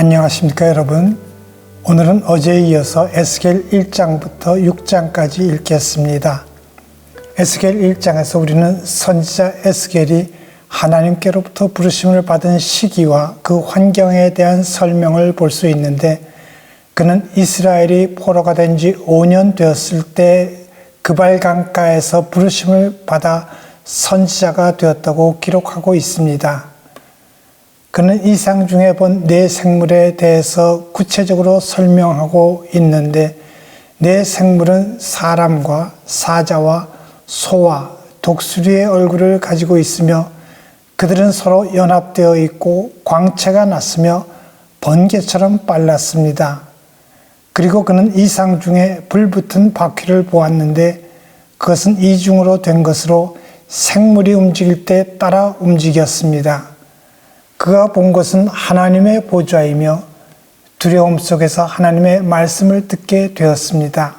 안녕하십니까 여러분. 오늘은 어제에 이어서 에스겔 1장부터 6장까지 읽겠습니다. 에스겔 1장에서 우리는 선지자 에스겔이 하나님께로부터 부르심을 받은 시기와 그 환경에 대한 설명을 볼 수 있는데, 그는 이스라엘이 포로가 된 지 5년 되었을 때 그발 강가에서 부르심을 받아 선지자가 되었다고 기록하고 있습니다. 그는 이상 중에 본 네 생물에 대해서 구체적으로 설명하고 있는데, 네 생물은 사람과 사자와 소와 독수리의 얼굴을 가지고 있으며 그들은 서로 연합되어 있고 광채가 났으며 번개처럼 빨랐습니다. 그리고 그는 이상 중에 불붙은 바퀴를 보았는데, 그것은 이중으로 된 것으로 생물이 움직일 때 따라 움직였습니다. 그가 본 것은 하나님의 보좌이며 두려움 속에서 하나님의 말씀을 듣게 되었습니다.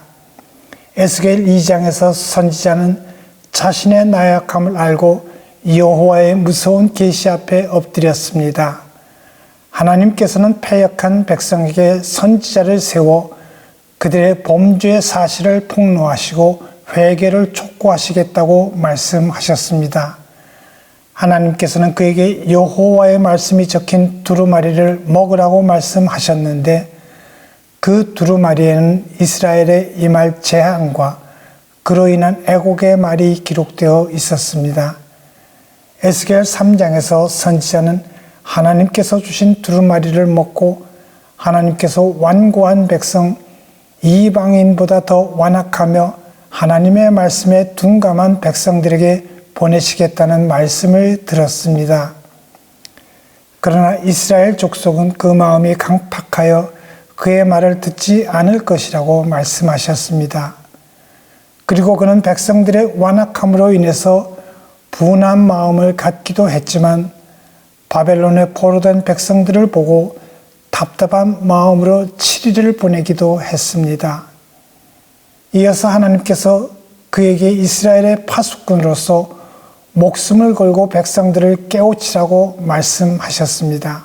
에스겔 2장에서 선지자는 자신의 나약함을 알고 여호와의 무서운 계시 앞에 엎드렸습니다. 하나님께서는 패역한 백성에게 선지자를 세워 그들의 범죄의 사실을 폭로하시고 회개를 촉구하시겠다고 말씀하셨습니다. 하나님께서는 그에게 여호와의 말씀이 적힌 두루마리를 먹으라고 말씀하셨는데, 그 두루마리에는 이스라엘의 임할 재앙과 그로 인한 애곡의 말이 기록되어 있었습니다. 에스겔 3장에서 선지자는 하나님께서 주신 두루마리를 먹고 하나님께서 완고한 백성 이방인보다 더 완악하며 하나님의 말씀에 둔감한 백성들에게 보내시겠다는 말씀을 들었습니다. 그러나 이스라엘 족속은 그 마음이 강팍하여 그의 말을 듣지 않을 것이라고 말씀하셨습니다. 그리고 그는 백성들의 완악함으로 인해서 분한 마음을 갖기도 했지만, 바벨론에 포로된 백성들을 보고 답답한 마음으로 7일을 보내기도 했습니다. 이어서 하나님께서 그에게 이스라엘의 파수꾼으로서 목숨을 걸고 백성들을 깨우치라고 말씀하셨습니다.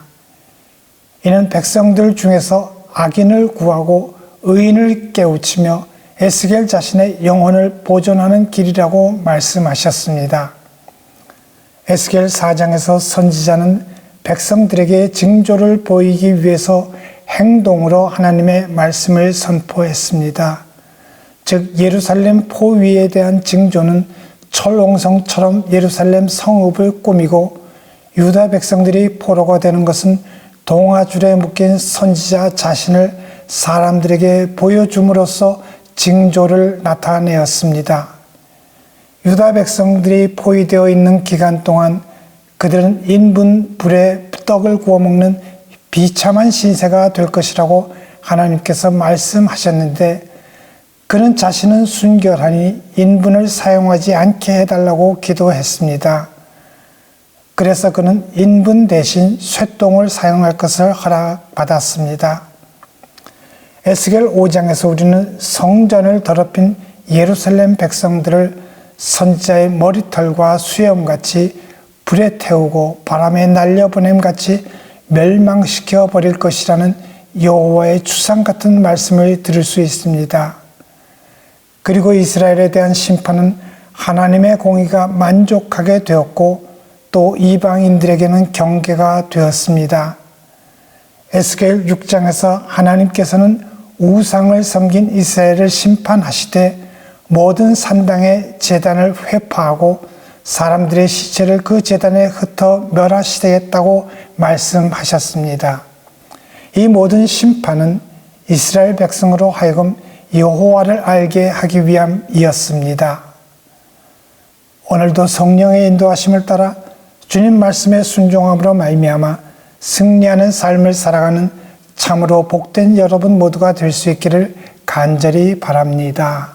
이는 백성들 중에서 악인을 구하고 의인을 깨우치며 에스겔 자신의 영혼을 보존하는 길이라고 말씀하셨습니다. 에스겔 4장에서 선지자는 백성들에게 징조를 보이기 위해서 행동으로 하나님의 말씀을 선포했습니다. 즉, 예루살렘 포위에 대한 징조는 철옹성처럼 예루살렘 성읍을 꾸미고, 유다 백성들이 포로가 되는 것은 동아줄에 묶인 선지자 자신을 사람들에게 보여줌으로써 징조를 나타내었습니다. 유다 백성들이 포위되어 있는 기간 동안 그들은 인분 불에 떡을 구워 먹는 비참한 신세가 될 것이라고 하나님께서 말씀하셨는데, 그는 자신은 순결하니 인분을 사용하지 않게 해달라고 기도했습니다. 그래서 그는 인분 대신 쇠똥을 사용할 것을 허락받았습니다. 에스겔 5장에서 우리는 성전을 더럽힌 예루살렘 백성들을 선지자의 머리털과 수염같이 불에 태우고 바람에 날려보냄같이 멸망시켜 버릴 것이라는 여호와의 추상 같은 말씀을 들을 수 있습니다. 그리고 이스라엘에 대한 심판은 하나님의 공의가 만족하게 되었고, 또 이방인들에게는 경계가 되었습니다. 에스겔 6장에서 하나님께서는 우상을 섬긴 이스라엘을 심판하시되 모든 산당의 제단을 회파하고 사람들의 시체를 그 제단에 흩어 멸하시겠다고 말씀하셨습니다. 이 모든 심판은 이스라엘 백성으로 하여금 여호와를 알게 하기 위함이었습니다. 오늘도 성령의 인도하심을 따라 주님 말씀에 순종함으로 말미암아 승리하는 삶을 살아가는 참으로 복된 여러분 모두가 될 수 있기를 간절히 바랍니다.